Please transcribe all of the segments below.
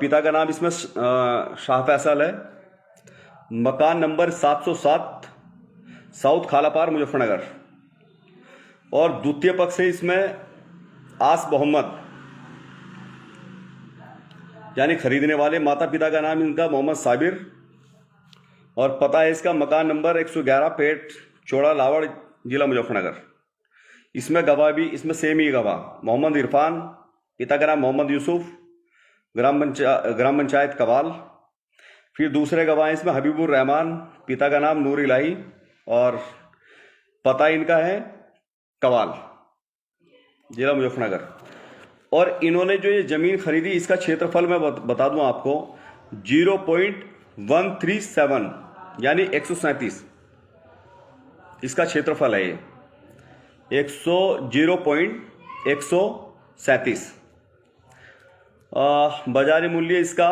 पिता का नाम इसमें शाह फैसल है। मकान नंबर 707 साउथ खालापार मुजफ्फरनगर। और द्वितीय पक्ष है इसमें आस मोहम्मद, यानी खरीदने वाले माता पिता का नाम इनका मोहम्मद साबिर, और पता है इसका मकान नंबर 111 पेट चौड़ा लावड़ जिला मुजफ्फरनगर। इसमें गवाह भी इसमें सेम ही गवाह मोहम्मद इरफान, पिता का नाम मोहम्मद यूसुफ, ग्राम पंचायत कवाल। फिर दूसरे गवाह हैं इसमें हबीबुर रहमान, पिता का नाम नूर इलाही, और पता इनका है कवाल जिला मुजफ्फरनगर। और इन्होंने जो ये जमीन खरीदी, इसका क्षेत्रफल मैं बता दूं आपको 0.137 यानी 137 इसका क्षेत्रफल है। ये 0.137। बाजारी मूल्य इसका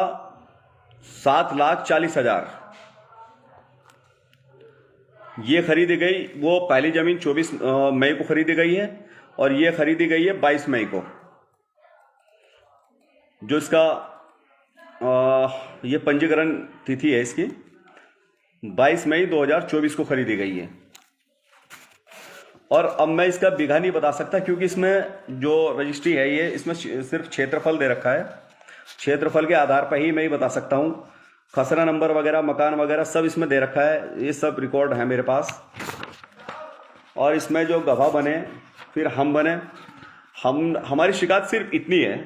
7,40,000 ये खरीदी गई। वो पहली जमीन 24 मई को खरीदी गई है, और ये खरीदी गई है 22 मई को। जो इसका ये पंजीकरण तिथि है इसकी 22 मई 2024 को खरीदी गई है। और अब मैं इसका बीघा नहीं बता सकता, क्योंकि इसमें जो रजिस्ट्री है ये इसमें सिर्फ क्षेत्रफल दे रखा है। क्षेत्रफल के आधार पर ही मैं ही बता सकता हूँ। खसरा नंबर वगैरह, मकान वगैरह सब इसमें दे रखा है, ये सब रिकॉर्ड है मेरे पास। और इसमें जो गवाह बने, फिर हम बने, हमारी शिकायत सिर्फ इतनी है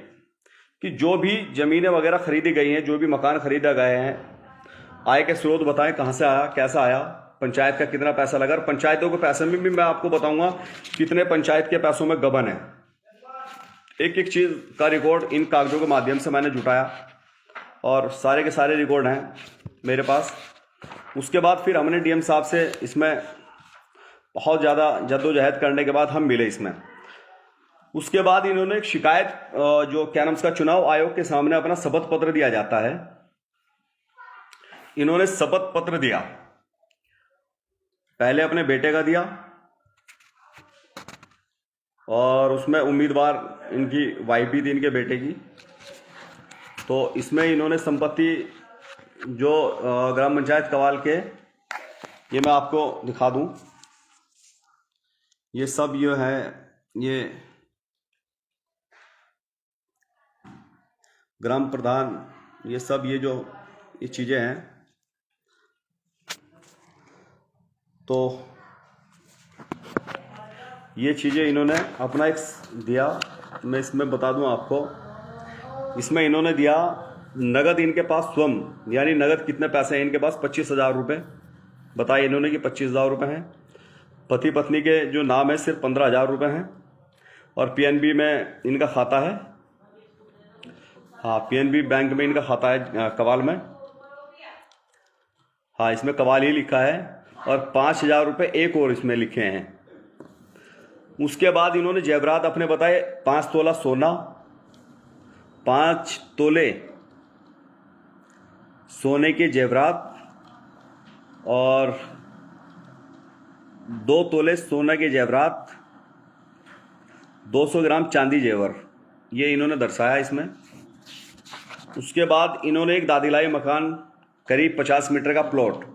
कि जो भी ज़मीनें वगैरह खरीदी गई हैं, जो भी मकान खरीदा गए हैं, आय के स्रोत बताएं, कहाँ से आया, कैसा आया, पंचायत का कितना पैसा लगा। और पंचायतों के पैसे में भी मैं आपको बताऊंगा कितने पंचायत के पैसों में गबन है। एक एक चीज़ का रिकॉर्ड इन कागजों के माध्यम से मैंने जुटाया, और सारे के सारे रिकॉर्ड हैं मेरे पास। उसके बाद फिर हमने डीएम साहब से इसमें बहुत ज़्यादा जद्दोजहद करने के बाद हम मिले इसमें। उसके बाद इन्होंने एक शिकायत, जो क्या नाम उसका, चुनाव आयोग के सामने अपना शपथ पत्र दिया जाता है। इन्होंने शपथ पत्र दिया, पहले अपने बेटे का दिया, और उसमें उम्मीदवार इनकी वाइफ भी थी, इनके बेटे की। तो इसमें इन्होंने संपत्ति जो ग्राम पंचायत कवाल के, ये मैं आपको दिखा दूं, ये सब ये है, ये ग्राम प्रधान, ये सब ये चीज़ें हैं। तो ये चीज़ें इन्होंने अपना एक दिया, मैं इसमें बता दूं आपको। इसमें इन्होंने दिया नगद, इनके पास स्वयं यानी नगद कितने पैसे हैं इनके पास, 25,000 रुपये बताए इन्होंने कि 25,000 रुपये हैं। पति पत्नी के जो नाम है सिर्फ 15,000 रुपये हैं। और पीएनबी में इनका खाता है, हाँ पीएनबी बैंक में इनका खाता है कवाल में, हाँ इसमें कवाल ही लिखा है। और 5,000 रुपये एक और इसमें लिखे हैं। उसके बाद इन्होंने जेवरात अपने बताए, 5 तोला सोना, 5 तोले सोने के जेवरात, और 2 तोले सोने के जेवरात, 200 ग्राम चांदी जेवर, ये इन्होंने दर्शाया इसमें। उसके बाद इन्होंने एक दादिलाई मकान, करीब 50 मीटर का प्लॉट,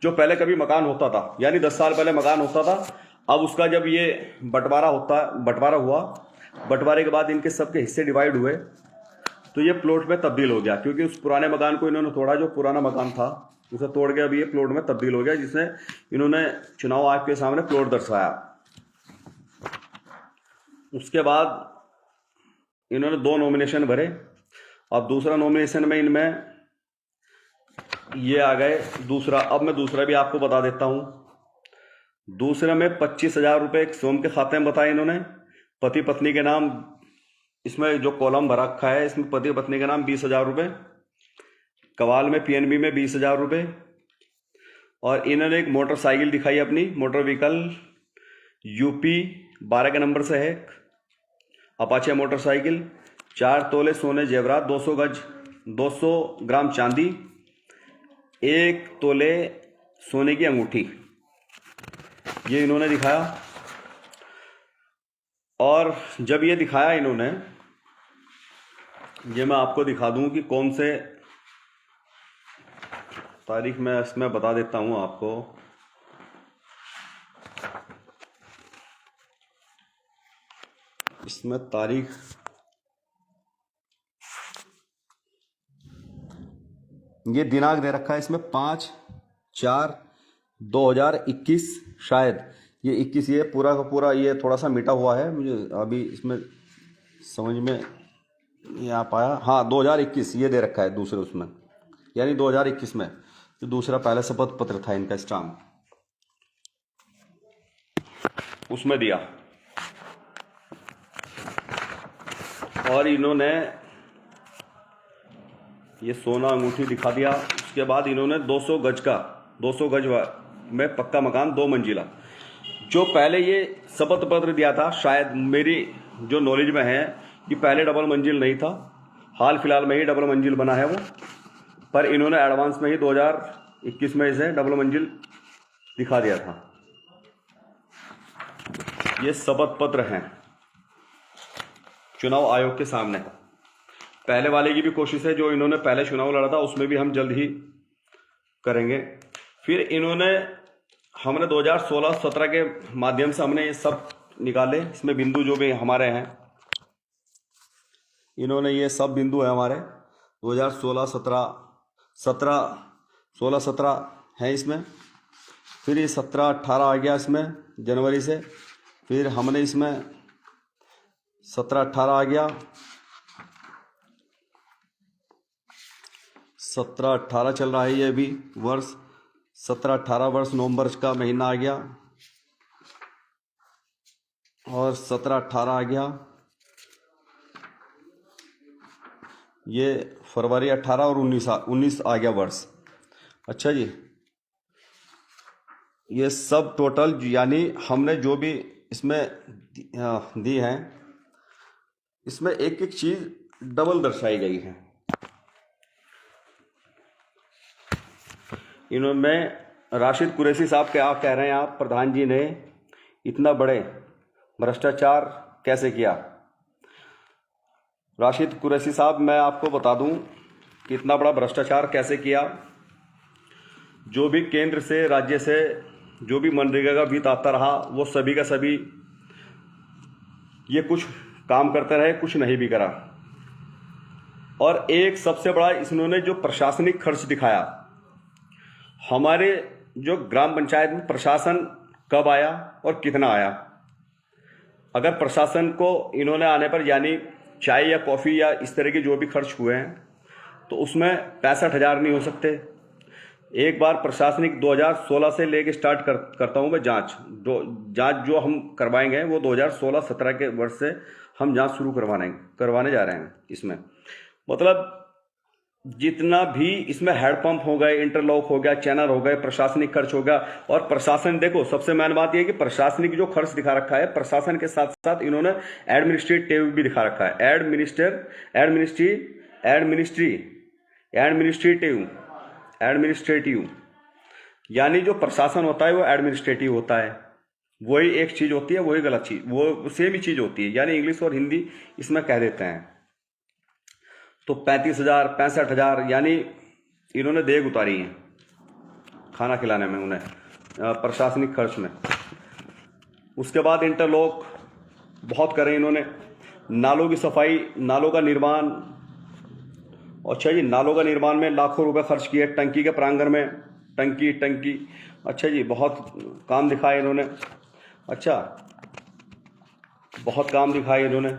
जो पहले कभी मकान होता था, यानी 10 साल पहले मकान होता था, अब उसका जब ये बंटवारा हुआ, बंटवारे के बाद इनके सबके हिस्से डिवाइड हुए, तो ये प्लॉट में तब्दील हो गया। क्योंकि उस पुराने मकान को इन्होंने तोड़ा, जो पुराना मकान था उसे तोड़ के अभी ये प्लॉट में तब्दील हो गया, जिसने इन्होंने चुनाव आयोग के सामने प्लॉट दर्शाया। उसके बाद इन्होंने 2 नॉमिनेशन भरे। अब दूसरा नॉमिनेशन में इनमें ये आ गए दूसरा। अब मैं दूसरा भी आपको बता देता हूँ। दूसरे में 25,000 रुपये स्वयं के खाते में बताए इन्होंने, पति पत्नी के नाम, इसमें जो कॉलम भरा रखा है इसमें पति पत्नी के नाम 20,000 रुपये, कवाल में पीएनबी में 20,000 रुपये। और इन्होंने एक मोटरसाइकिल दिखाई अपनी, मोटर व्हीकल यूपी 12 के नंबर से है, अपाचे मोटरसाइकिल, 4 तोले सोने जेवरात, 200 ग्राम चांदी, 1 तोले सोने की अंगूठी, ये इन्होंने दिखाया। और जब ये दिखाया इन्होंने, ये मैं आपको दिखा दूं कि कौन से तारीख में इसमें बता देता हूं आपको। इसमें तारीख ये दिनांक दे रखा है इसमें 5/4/2021। शायद ये 21, ये पूरा का पूरा ये थोड़ा सा मिटा हुआ है, मुझे अभी इसमें समझ में नहीं आ पाया। हाँ 2021 ये दे रखा है दूसरे उसमें, यानी 2021 में जो दूसरा पहले शपथ पत्र था इनका स्टाम्प उसमें दिया। और इन्होंने ये सोना अंगूठी दिखा दिया। उसके बाद इन्होंने 200 गज में पक्का मकान 2 मंजिला, जो पहले ये शपथ पत्र दिया था, शायद मेरी जो नॉलेज में है कि पहले डबल मंजिल नहीं था, हाल फिलहाल में ही डबल मंजिल बना है वो, पर इन्होंने एडवांस में ही 2021 में इसे डबल मंजिल दिखा दिया था। ये शपथ पत्र हैं चुनाव आयोग के सामने। पहले वाले की भी कोशिश है, जो इन्होंने पहले चुनाव लड़ा था उसमें भी हम जल्द ही करेंगे। फिर इन्होंने हमने 2016-17 के माध्यम से हमने ये सब निकाले, इसमें बिंदु जो भी हमारे हैं, इन्होंने ये सब बिंदु है हमारे 16-17 है इसमें। फिर ये 17-18 आ गया इसमें जनवरी से। फिर हमने इसमें 17-18 आ गया, 17-18 चल रहा है ये अभी वर्ष। 17-18 वर्ष नवंबर का महीना आ गया, और 17-18 आ गया ये फरवरी 18 और 19 आ गया वर्ष। अच्छा जी, ये सब टोटल यानी हमने जो भी इसमें दी है, इसमें एक एक चीज डबल दर्शाई गई है। इन्होंने राशिद कुरैशी साहब क्या कह रहे हैं आप, प्रधान जी ने इतना बड़े भ्रष्टाचार कैसे किया। राशिद कुरैशी साहब, मैं आपको बता दूं कि इतना बड़ा भ्रष्टाचार कैसे किया। जो भी केंद्र से राज्य से जो भी मनरेगा का वित्त आता रहा, वो सभी का सभी ये कुछ काम करते रहे, कुछ नहीं भी करा। और एक सबसे बड़ा इन्होंने जो प्रशासनिक खर्च दिखाया, हमारे जो ग्राम पंचायत में प्रशासन कब आया और कितना आया। अगर प्रशासन को इन्होंने आने पर यानी चाय या कॉफ़ी या इस तरह के जो भी खर्च हुए हैं, तो उसमें 65,000 नहीं हो सकते। एक बार प्रशासनिक 2016 से लेके स्टार्ट करता हूँ मैं जांच जो हम करवाएंगे वो 2016-17 के वर्ष से हम जांच शुरू करवाने जा रहे हैं। इसमें मतलब जितना भी इसमें हेडपंप हो गए, इंटरलॉक हो गया, चैनल हो गए, प्रशासनिक खर्च हो गया। और प्रशासन, देखो सबसे मेन बात यह है कि प्रशासनिक जो खर्च दिखा रखा है, प्रशासन के साथ साथ इन्होंने एडमिनिस्ट्रेटिव भी दिखा रखा है। एडमिनिस्ट्रेटिव यानी जो प्रशासन होता है वो एडमिनिस्ट्रेटिव होता है। वही एक चीज होती है, वही गलत चीज, वो सेम ही चीज होती है, यानी इंग्लिश और हिंदी इसमें कह देते हैं। तो 35,000 65,000 यानी इन्होंने देग उतारी है खाना खिलाने में उन्हें, प्रशासनिक खर्च में। उसके बाद इंटरलॉक बहुत करे इन्होंने, नालों की सफाई, नालों का निर्माण। अच्छा जी, नालों का निर्माण में लाखों रुपए खर्च किए, टंकी के प्रांगण में टंकी। अच्छा जी, बहुत काम दिखाए इन्होंने। अच्छा, बहुत काम दिखाए इन्होंने।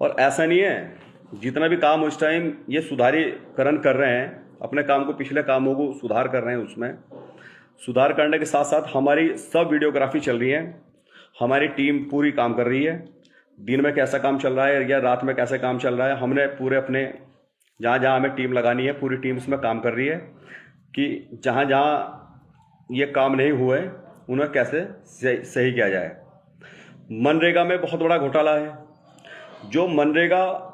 और ऐसा नहीं है, जितना भी काम उस टाइम ये सुधारीकरण कर रहे हैं, अपने काम को, पिछले कामों को सुधार कर रहे हैं। उसमें सुधार करने के साथ साथ हमारी सब वीडियोग्राफी चल रही है, हमारी टीम पूरी काम कर रही है। दिन में कैसा काम चल रहा है या रात में कैसा काम चल रहा है, हमने पूरे अपने जहाँ जहाँ हमें टीम लगानी है, पूरी टीम इसमें काम कर रही है कि जहाँ जहाँ ये काम नहीं हुए उन्हें कैसे सही किया जाए। मनरेगा में बहुत बड़ा घोटाला है। जो मनरेगा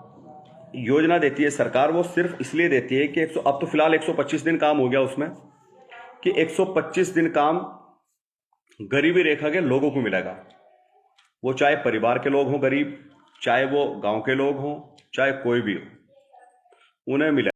योजना देती है सरकार, वो सिर्फ इसलिए देती है कि अब तो फिलहाल 125 दिन काम हो गया उसमें, कि 125 दिन काम गरीबी रेखा के लोगों को मिलेगा। वो चाहे परिवार के लोग हों गरीब, चाहे वो गांव के लोग हों, चाहे कोई भी हो, उन्हें मिले।